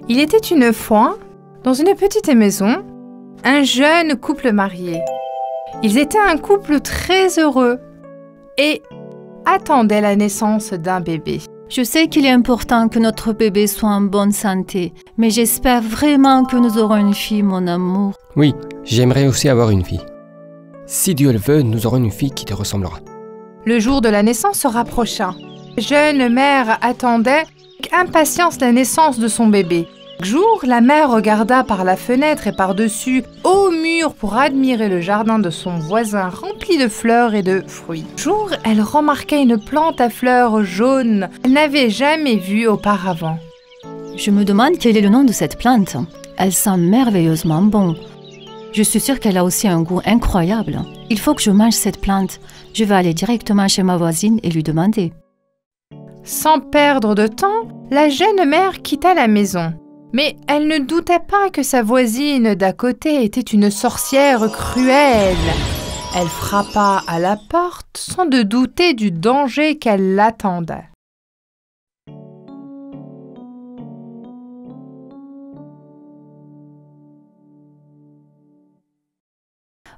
Il était une fois, dans une petite maison, un jeune couple marié. Ils étaient un couple très heureux et attendaient la naissance d'un bébé. Je sais qu'il est important que notre bébé soit en bonne santé, mais j'espère vraiment que nous aurons une fille, mon amour. Oui, j'aimerais aussi avoir une fille. Si Dieu le veut, nous aurons une fille qui te ressemblera. Le jour de la naissance se rapprocha. La jeune mère attendait avec impatience la naissance de son bébé. Chaque jour, la mère regarda par la fenêtre et par-dessus au mur pour admirer le jardin de son voisin rempli de fleurs et de fruits. Un jour, elle remarqua une plante à fleurs jaunes qu'elle n'avait jamais vue auparavant. Je me demande quel est le nom de cette plante. Elle sent merveilleusement bon. Je suis sûre qu'elle a aussi un goût incroyable. Il faut que je mange cette plante. Je vais aller directement chez ma voisine et lui demander. Sans perdre de temps, la jeune mère quitta la maison. Mais elle ne doutait pas que sa voisine d'à côté était une sorcière cruelle. Elle frappa à la porte sans de douter du danger qu'elle l'attendait.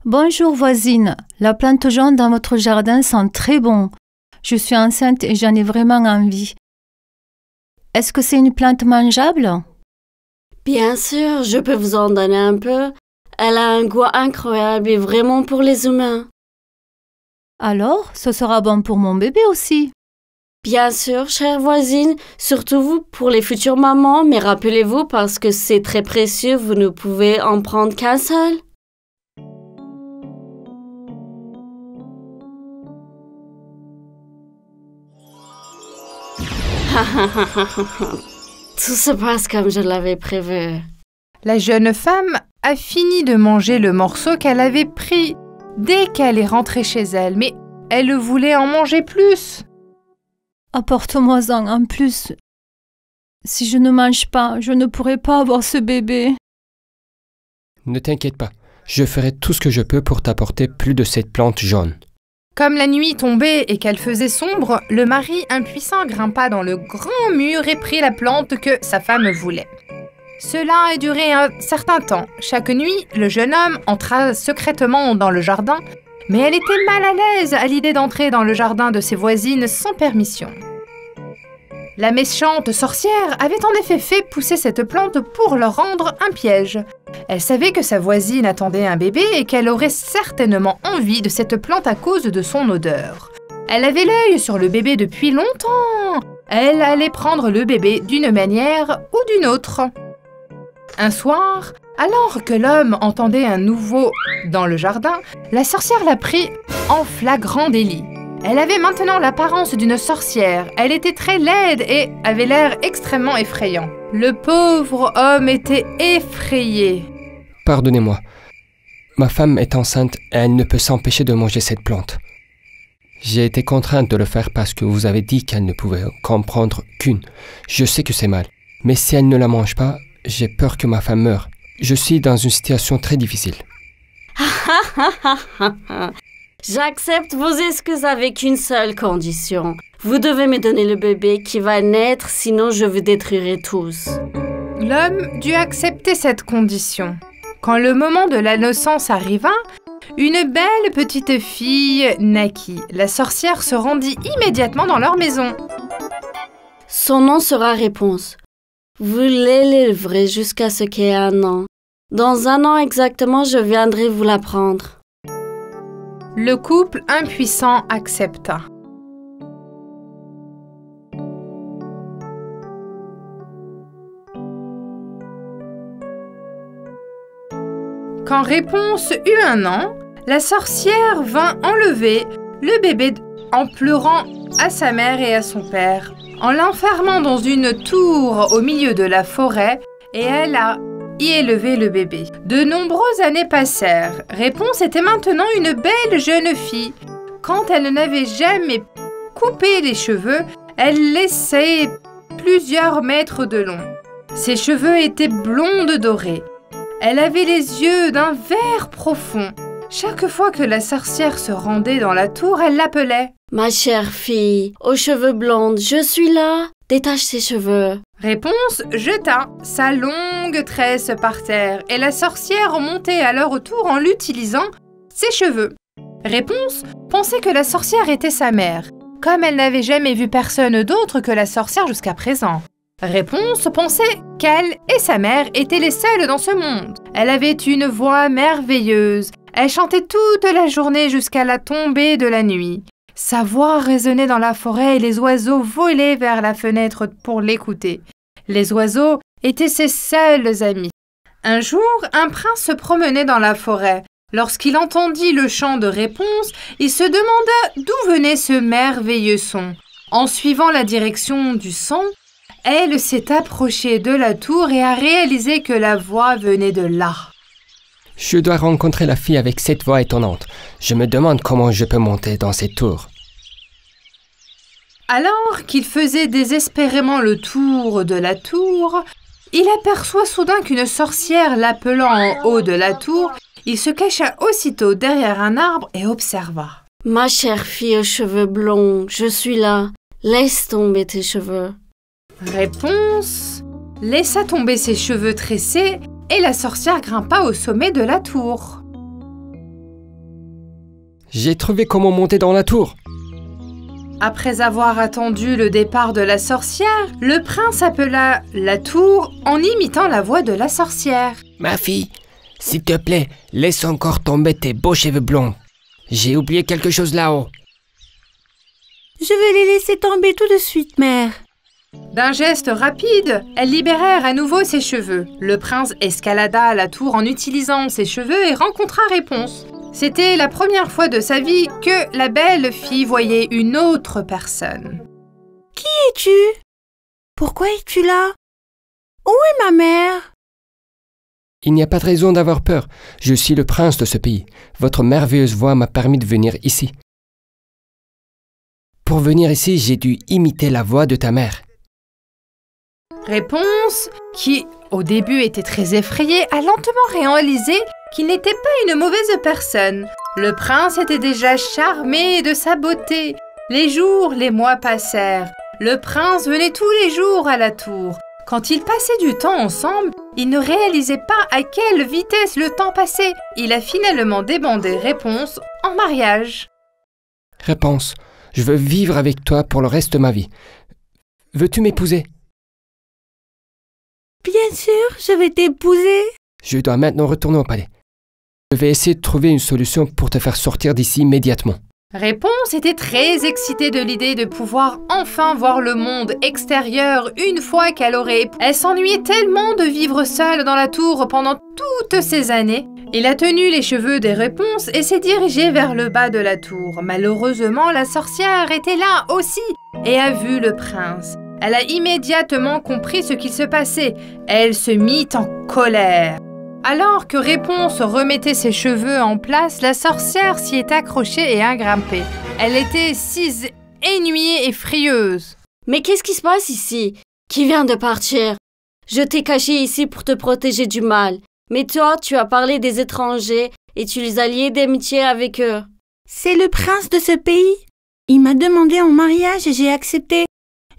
Bonjour voisine, la plante jaune dans votre jardin sent très bon. Je suis enceinte et j'en ai vraiment envie. Est-ce que c'est une plante mangeable ? Bien sûr, je peux vous en donner un peu. Elle a un goût incroyable et vraiment pour les humains. Alors, ce sera bon pour mon bébé aussi. Bien sûr, chère voisine, surtout vous pour les futures mamans, mais rappelez-vous parce que c'est très précieux, vous ne pouvez en prendre qu'un seul. Tout se passe comme je l'avais prévu. La jeune femme a fini de manger le morceau qu'elle avait pris dès qu'elle est rentrée chez elle, mais elle voulait en manger plus. Apporte-moi-en en plus. Si je ne mange pas, je ne pourrai pas avoir ce bébé. Ne t'inquiète pas, je ferai tout ce que je peux pour t'apporter plus de cette plante jaune. Comme la nuit tombait et qu'elle faisait sombre, le mari impuissant grimpa dans le grand mur et prit la plante que sa femme voulait. Cela a duré un certain temps. Chaque nuit, le jeune homme entra secrètement dans le jardin, mais elle était mal à l'aise à l'idée d'entrer dans le jardin de ses voisines sans permission. La méchante sorcière avait en effet fait pousser cette plante pour leur rendre un piège. Elle savait que sa voisine attendait un bébé et qu'elle aurait certainement envie de cette plante à cause de son odeur. Elle avait l'œil sur le bébé depuis longtemps. Elle allait prendre le bébé d'une manière ou d'une autre. Un soir, alors que l'homme entendait un nouveau dans le jardin, la sorcière l'a pris en flagrant délit. Elle avait maintenant l'apparence d'une sorcière. Elle était très laide et avait l'air extrêmement effrayant. Le pauvre homme était effrayé. Pardonnez-moi. Ma femme est enceinte et elle ne peut s'empêcher de manger cette plante. J'ai été contrainte de le faire parce que vous avez dit qu'elle ne pouvait comprendre qu'une. Je sais que c'est mal. Mais si elle ne la mange pas, j'ai peur que ma femme meure. Je suis dans une situation très difficile. J'accepte vos excuses avec une seule condition. Vous devez me donner le bébé qui va naître, sinon je vous détruirai tous. L'homme dut accepter cette condition. Quand le moment de la naissance arriva, une belle petite fille naquit. La sorcière se rendit immédiatement dans leur maison. Son nom sera Réponse. Vous l'élèverez jusqu'à ce qu'il ait 1 an. Dans 1 an exactement, je viendrai vous la prendre. Le couple impuissant accepta. Quand Réponse eut 1 an, la sorcière vint enlever le bébé en pleurant à sa mère et à son père, en l'enfermant dans une tour au milieu de la forêt, et elle a y élevé le bébé. De nombreuses années passèrent. Réponse était maintenant une belle jeune fille. Quand elle n'avait jamais coupé les cheveux, elle laissait plusieurs mètres de long. Ses cheveux étaient blondes dorés. Elle avait les yeux d'un vert profond. Chaque fois que la sorcière se rendait dans la tour, elle l'appelait. Ma chère fille, aux cheveux blondes, je suis là. détache ses cheveux. Réponse jeta sa longue tresse par terre et la sorcière montait à leur tour en l'utilisant ses cheveux. Réponse pensait que la sorcière était sa mère, comme elle n'avait jamais vu personne d'autre que la sorcière jusqu'à présent. Réponse pensait qu'elle et sa mère étaient les seules dans ce monde. Elle avait une voix merveilleuse. Elle chantait toute la journée jusqu'à la tombée de la nuit. Sa voix résonnait dans la forêt et les oiseaux volaient vers la fenêtre pour l'écouter. Les oiseaux étaient ses seuls amis. Un jour, un prince se promenait dans la forêt. Lorsqu'il entendit le chant de Réponse, il se demanda d'où venait ce merveilleux son. En suivant la direction du son, elle s'est approchée de la tour et a réalisé que la voix venait de là. Je dois rencontrer la fille avec cette voix étonnante. Je me demande comment je peux monter dans cette tour. Alors qu'il faisait désespérément le tour de la tour, il aperçoit soudain qu'une sorcière l'appelant en haut de la tour. Il se cacha aussitôt derrière un arbre et observa. « Ma chère fille aux cheveux blonds, je suis là. Laisse tomber tes cheveux. » Réponse laissa tomber ses cheveux tressés et la sorcière grimpa au sommet de la tour. J'ai trouvé comment monter dans la tour. Après avoir attendu le départ de la sorcière, le prince appela la tour en imitant la voix de la sorcière. Ma fille, s'il te plaît, laisse encore tomber tes beaux cheveux blonds. J'ai oublié quelque chose là-haut. Je vais les laisser tomber tout de suite, mère. D'un geste rapide, elles libérèrent à nouveau ses cheveux. Le prince escalada la tour en utilisant ses cheveux et rencontra Réponse. C'était la première fois de sa vie que la belle fille voyait une autre personne. Qui es-tu? Pourquoi es-tu là? Où est ma mère? Il n'y a pas de raison d'avoir peur. Je suis le prince de ce pays. Votre merveilleuse voix m'a permis de venir ici. Pour venir ici, j'ai dû imiter la voix de ta mère. Réponse, qui au début était très effrayée, a lentement réalisé qu'il n'était pas une mauvaise personne. Le prince était déjà charmé de sa beauté. Les jours, les mois passèrent. Le prince venait tous les jours à la tour. Quand ils passaient du temps ensemble, il ne réalisait pas à quelle vitesse le temps passait. Il a finalement demandé Réponse en mariage. Réponse, je veux vivre avec toi pour le reste de ma vie. Veux-tu m'épouser? Bien sûr, je vais t'épouser. Je dois maintenant retourner au palais. Je vais essayer de trouver une solution pour te faire sortir d'ici immédiatement. Réponse était très excitée de l'idée de pouvoir enfin voir le monde extérieur une fois qu'elle aurait... Elle s'ennuyait tellement de vivre seule dans la tour pendant toutes ces années. Il a tenu les cheveux des Réponses et s'est dirigé vers le bas de la tour. Malheureusement, la sorcière était là aussi et a vu le prince. Elle a immédiatement compris ce qui se passait. Elle se mit en colère. Alors que Réponse remettait ses cheveux en place, la sorcière s'y est accrochée et a grimpé. Elle était si ennuyée et frieuse. « Mais qu'est-ce qui se passe ici? Qui vient de partir? Je t'ai caché ici pour te protéger du mal. Mais toi, tu as parlé des étrangers et tu les as liés d'amitié avec eux. » C'est le prince de ce pays. Il m'a demandé en mariage et j'ai accepté.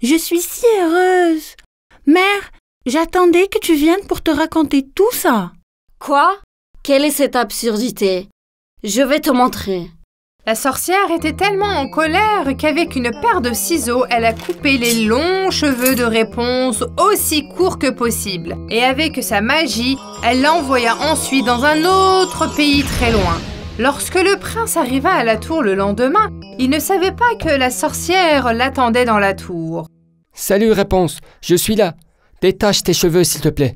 Je suis si heureuse. Mère, j'attendais que tu viennes pour te raconter tout ça. Quoi? Quelle est cette absurdité? Je vais te montrer. La sorcière était tellement en colère qu'avec une paire de ciseaux, elle a coupé les longs cheveux de Réponse aussi courts que possible. Et avec sa magie, elle l'envoya ensuite dans un autre pays très loin. Lorsque le prince arriva à la tour le lendemain, il ne savait pas que la sorcière l'attendait dans la tour. « Salut Réponse, je suis là. Détache tes cheveux s'il te plaît. »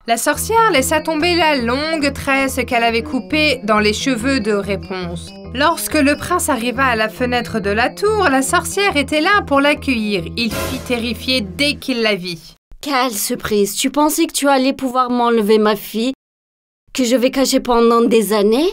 La sorcière laissa tomber la longue tresse qu'elle avait coupée dans les cheveux de Réponse. Lorsque le prince arriva à la fenêtre de la tour, la sorcière était là pour l'accueillir. Il fut terrifié dès qu'il la vit. Quelle surprise! Tu pensais que tu allais pouvoir m'enlever ma fille, que je vais cacher pendant des années?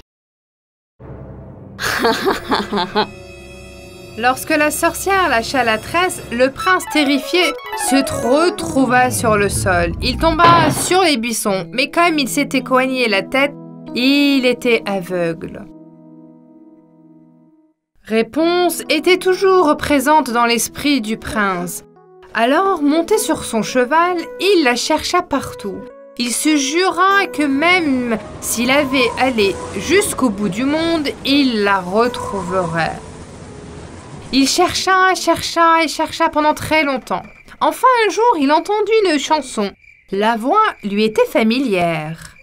Lorsque la sorcière lâcha la tresse, le prince terrifié se retrouva sur le sol. Il tomba sur les buissons, mais comme il s'était coigné la tête, il était aveugle. Réponse était toujours présente dans l'esprit du prince. Alors, monté sur son cheval, il la chercha partout. Il se jura que même s'il avait allé jusqu'au bout du monde, il la retrouverait. Il chercha et chercha pendant très longtemps. Enfin, un jour, il entendit une chanson. La voix lui était familière.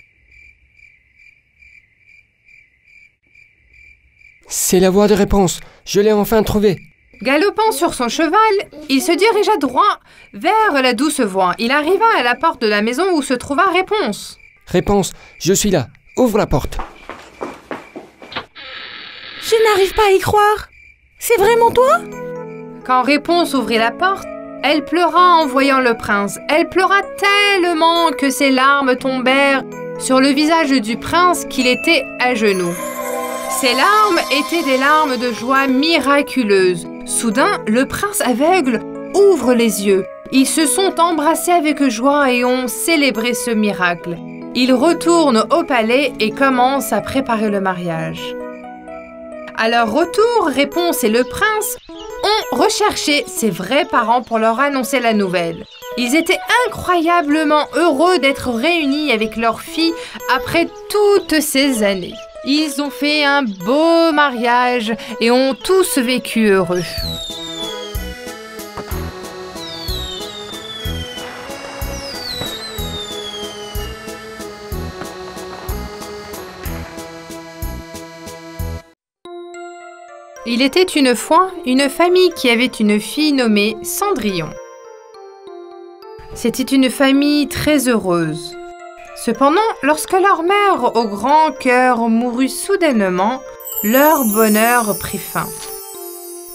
C'est la voie de réponse. Je l'ai enfin trouvée. Galopant sur son cheval, il se dirigea droit vers la douce voix. Il arriva à la porte de la maison où se trouva Réponse. Réponse, je suis là. Ouvre la porte. Je n'arrive pas à y croire. C'est vraiment toi? Quand Réponse ouvrit la porte, elle pleura en voyant le prince. Elle pleura tellement que ses larmes tombèrent sur le visage du prince qu'il était à genoux. Ces larmes étaient des larmes de joie miraculeuse. Soudain, le prince aveugle ouvre les yeux. Ils se sont embrassés avec joie et ont célébré ce miracle. Ils retournent au palais et commencent à préparer le mariage. À leur retour, Réponse et le prince ont recherché ses vrais parents pour leur annoncer la nouvelle. Ils étaient incroyablement heureux d'être réunis avec leur fille après toutes ces années. Ils ont fait un beau mariage et ont tous vécu heureux. Il était une fois une famille qui avait une fille nommée Cendrillon. C'était une famille très heureuse. Cependant, lorsque leur mère au grand cœur mourut soudainement, leur bonheur prit fin.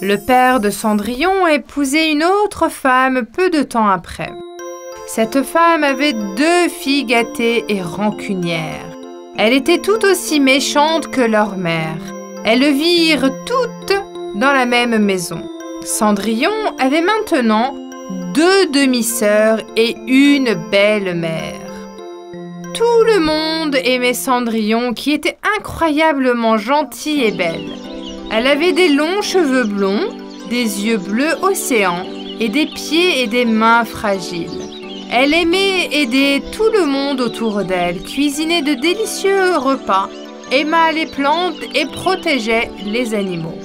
Le père de Cendrillon épousait une autre femme peu de temps après. Cette femme avait 2 filles gâtées et rancunières. Elle était tout aussi méchante que leur mère. Elles virent toutes dans la même maison. Cendrillon avait maintenant 2 demi-sœurs et une belle-mère. Tout le monde aimait Cendrillon, qui était incroyablement gentille et belle. Elle avait des longs cheveux blonds, des yeux bleus océan et des pieds et des mains fragiles. Elle aimait aider tout le monde autour d'elle, cuisiner de délicieux repas, aima les plantes et protégeait les animaux.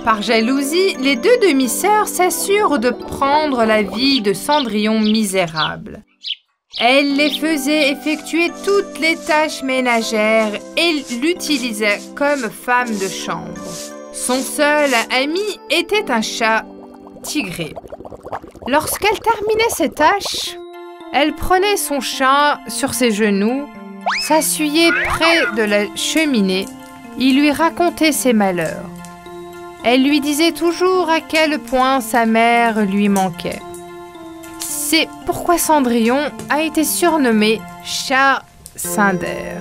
Par jalousie, les 2 demi-sœurs s'assurent de prendre la vie de Cendrillon misérable. Elle les faisait effectuer toutes les tâches ménagères et l'utilisait comme femme de chambre. Son seul ami était un chat tigré. Lorsqu'elle terminait ses tâches, elle prenait son chat sur ses genoux, s'asseyait près de la cheminée, il lui racontait ses malheurs. Elle lui disait toujours à quel point sa mère lui manquait. C'est pourquoi Cendrillon a été surnommé Chat Cinder.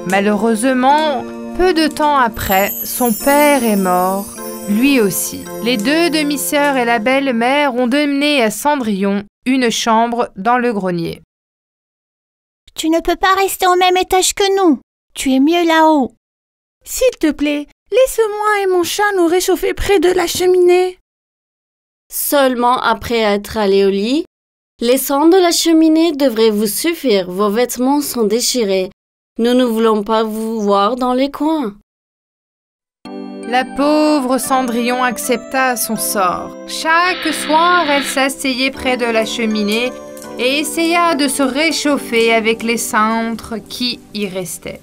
Malheureusement, peu de temps après, son père est mort, lui aussi. Les 2 demi-sœurs et la belle-mère ont donné à Cendrillon une chambre dans le grenier. Tu ne peux pas rester au même étage que nous. Tu es mieux là-haut. S'il te plaît, laisse-moi et mon chat nous réchauffer près de la cheminée. Seulement après être allé au lit, les cendres de la cheminée devraient vous suffire. Vos vêtements sont déchirés. Nous ne voulons pas vous voir dans les coins. La pauvre Cendrillon accepta son sort. Chaque soir, elle s'asseyait près de la cheminée et essaya de se réchauffer avec les cendres qui y restaient.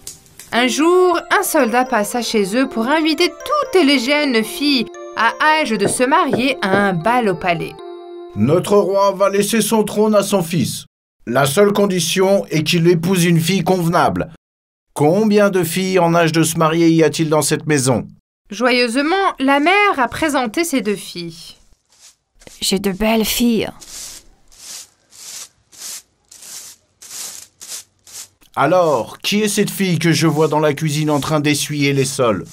Un jour, un soldat passa chez eux pour inviter toutes les jeunes filles à âge de se marier à un bal au palais. Notre roi va laisser son trône à son fils. La seule condition est qu'il épouse une fille convenable. Combien de filles en âge de se marier y a-t-il dans cette maison? Joyeusement, la mère a présenté ses 2 filles. J'ai de belles filles. Alors, qui est cette fille que je vois dans la cuisine en train d'essuyer les sols?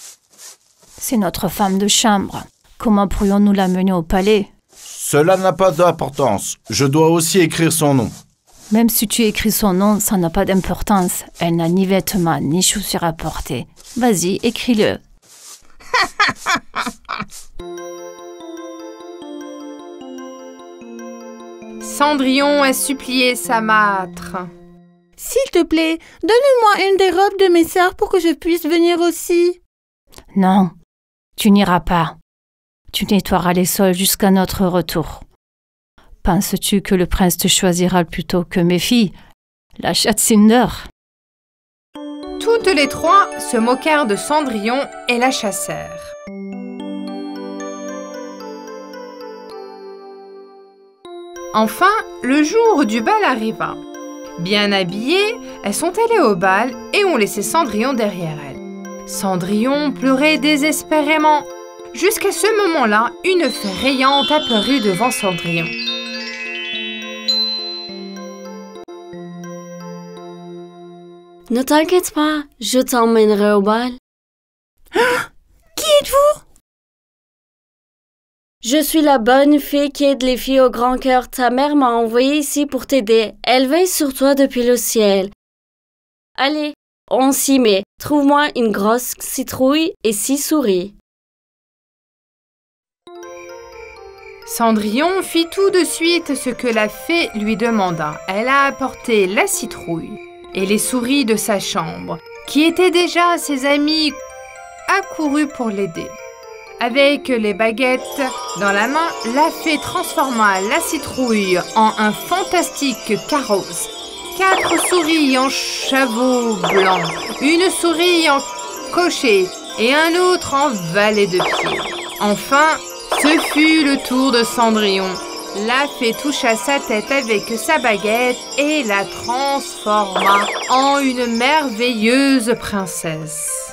C'est notre femme de chambre. Comment pourrions-nous la mener au palais? Cela n'a pas d'importance. Je dois aussi écrire son nom. Même si tu écris son nom, ça n'a pas d'importance. Elle n'a ni vêtements, ni chaussures à porter. Vas-y, écris-le. » 」 « « « « « « « « « « « « « « « « « « « « « « « « « « « « « « « « « « « « « « « « « « « « « « « « « « « « « « Cendrillon a supplié sa mâtre. S'il te plaît, donne-moi une des robes de mes sœurs pour que je puisse venir aussi. Non, tu n'iras pas. Tu nettoieras les sols jusqu'à notre retour. Penses-tu que le prince te choisira plutôt que mes filles, la chatte Cinder? Toutes les trois se moquèrent de Cendrillon et la chassèrent. Enfin, le jour du bal arriva. Bien habillées, elles sont allées au bal et ont laissé Cendrillon derrière elles. Cendrillon pleurait désespérément. Jusqu'à ce moment-là, une fée rayante apparut devant Cendrillon. Ne t'inquiète pas, je t'emmènerai au bal. Qui êtes-vous? Je suis la bonne fée qui aide les filles au grand cœur. Ta mère m'a envoyée ici pour t'aider. Elle veille sur toi depuis le ciel. Allez, on s'y met. Trouve-moi une grosse citrouille et 6 souris. Cendrillon fit tout de suite ce que la fée lui demanda. Elle a apporté la citrouille et les souris de sa chambre, qui étaient déjà ses amis accourus pour l'aider. Avec les baguettes dans la main, la fée transforma la citrouille en un fantastique carrosse. 4 souris en chameau blanc, une souris en cocher et un autre en valet de pied. Enfin, ce fut le tour de Cendrillon. La fée toucha sa tête avec sa baguette et la transforma en une merveilleuse princesse.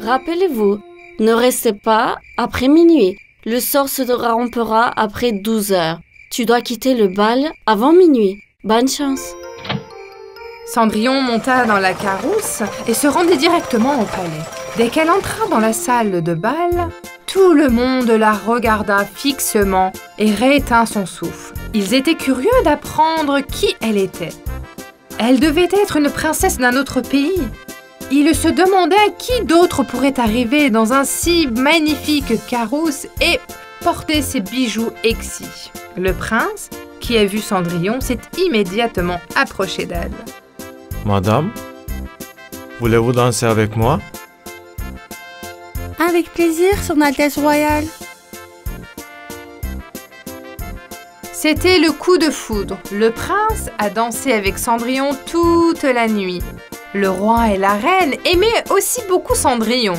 Rappelez-vous, ne restez pas après minuit. Le sort se rompera après 12 heures. Tu dois quitter le bal avant minuit. Bonne chance. Cendrillon monta dans la carrosse et se rendit directement au palais. Dès qu'elle entra dans la salle de bal, tout le monde la regarda fixement et rétint son souffle. Ils étaient curieux d'apprendre qui elle était. Elle devait être une princesse d'un autre pays. Ils se demandaient qui d'autre pourrait arriver dans un si magnifique carrosse et porter ses bijoux exquis. Le prince, qui a vu Cendrillon, s'est immédiatement approché d'elle. Madame, voulez-vous danser avec moi? Avec plaisir, Son Altesse Royale. C'était le coup de foudre. Le prince a dansé avec Cendrillon toute la nuit. Le roi et la reine aimaient aussi beaucoup Cendrillon.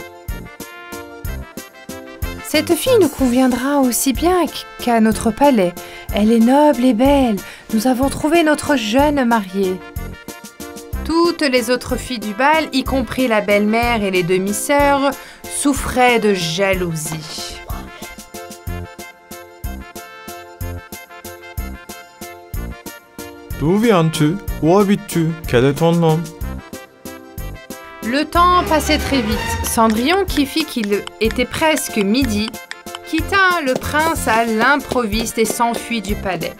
Cette fille nous conviendra aussi bien qu'à notre palais. Elle est noble et belle. Nous avons trouvé notre jeune mariée. Toutes les autres filles du bal, y compris la belle-mère et les demi-sœurs, souffraient de jalousie. D'où viens-tu? Où habites-tu? Quel est ton nom? Le temps passait très vite. Cendrillon, qui fit qu'il était presque midi, quitta le prince à l'improviste et s'enfuit du palais.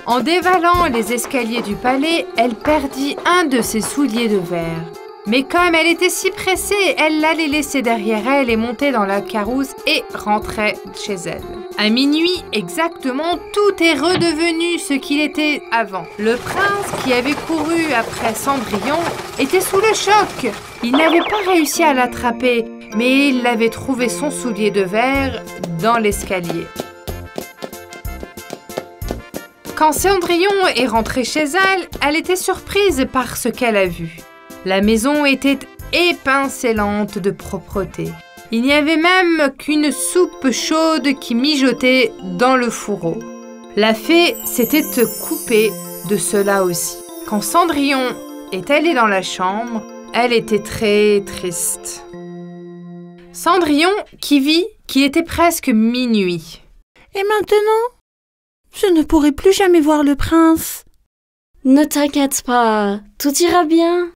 En dévalant les escaliers du palais, elle perdit un de ses souliers de verre. Mais comme elle était si pressée, elle l'allait laisser derrière elle et monter dans la carrosse et rentrait chez elle. À minuit exactement, tout est redevenu ce qu'il était avant. Le prince, qui avait couru après Cendrillon, était sous le choc. Il n'avait pas réussi à l'attraper, mais il avait trouvé son soulier de verre dans l'escalier. Quand Cendrillon est rentrée chez elle, elle était surprise par ce qu'elle a vu. La maison était étincelante de propreté. Il n'y avait même qu'une soupe chaude qui mijotait dans le fourreau. La fée s'était coupée de cela aussi. Quand Cendrillon est allée dans la chambre, elle était très triste. Cendrillon qui vit qu'il était presque minuit. Et maintenant, je ne pourrai plus jamais voir le prince. Ne t'inquiète pas, tout ira bien.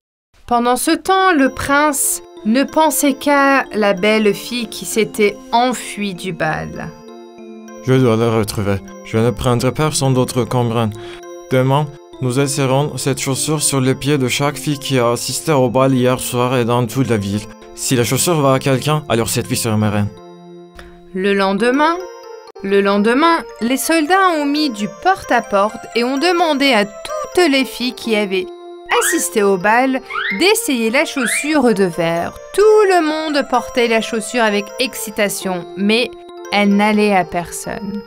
Pendant ce temps, le prince ne pensait qu'à la belle fille qui s'était enfuie du bal. Je dois la retrouver. Je ne prendrai personne d'autre comme reine. Demain, nous essaierons cette chaussure sur les pieds de chaque fille qui a assisté au bal hier soir et dans toute la ville. Si la chaussure va à quelqu'un, alors cette fille sera ma reine. Le lendemain, Le lendemain, les soldats ont mis du porte-à-porte et ont demandé à toutes les filles qui avaient assisté au bal d'essayer la chaussure de verre. Tout le monde portait la chaussure avec excitation, mais elle n'allait à personne.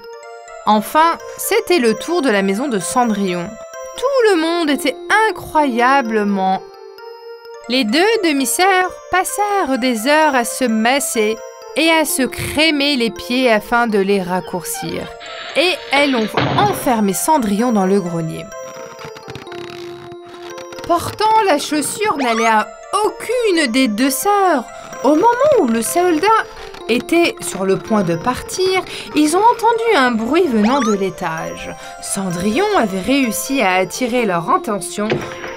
Enfin, c'était le tour de la maison de Cendrillon. Tout le monde était incroyablement. Les deux demi-sœurs passèrent des heures à se masser et à se crémer les pieds afin de les raccourcir. Et elles ont enfermé Cendrillon dans le grenier. Portant la chaussure n'allait à aucune des deux sœurs. Au moment où le soldat était sur le point de partir, ils ont entendu un bruit venant de l'étage. Cendrillon avait réussi à attirer leur attention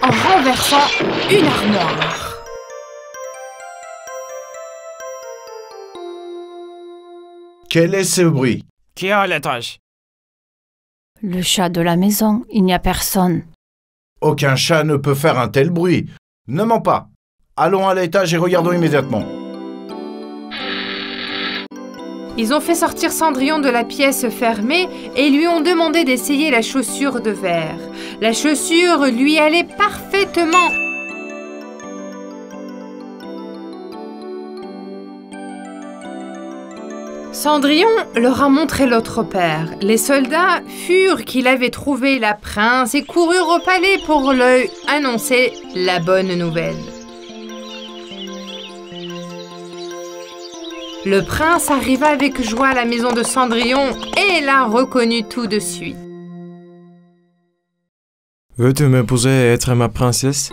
en renversant une armoire. Quel est ce bruit? Qui est à l'étage? Le chat de la maison, il n'y a personne. Aucun chat ne peut faire un tel bruit. Ne mens pas. Allons à l'étage et regardons immédiatement. Ils ont fait sortir Cendrillon de la pièce fermée et lui ont demandé d'essayer la chaussure de verre. La chaussure lui allait parfaitement. Cendrillon leur a montré l'autre père. Les soldats furent qu'il avait trouvé la princesse et coururent au palais pour lui annoncer la bonne nouvelle. Le prince arriva avec joie à la maison de Cendrillon et l'a reconnu tout de suite. Veux-tu m'épouser et être ma princesse?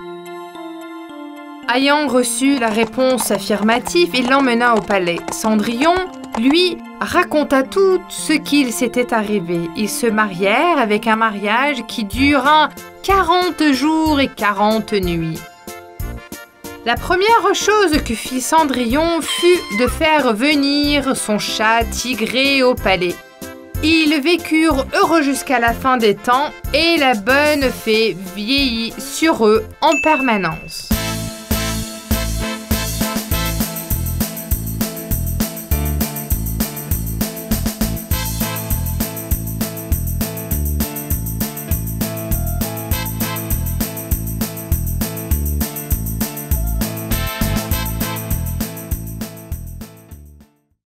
Ayant reçu la réponse affirmative, il l'emmena au palais. Cendrillon, lui, raconta tout ce qu'il s'était arrivé. Ils se marièrent avec un mariage qui dura 40 jours et 40 nuits. La première chose que fit Cendrillon fut de faire venir son chat Tigré au palais. Ils vécurent heureux jusqu'à la fin des temps et la bonne fée vieillit sur eux en permanence.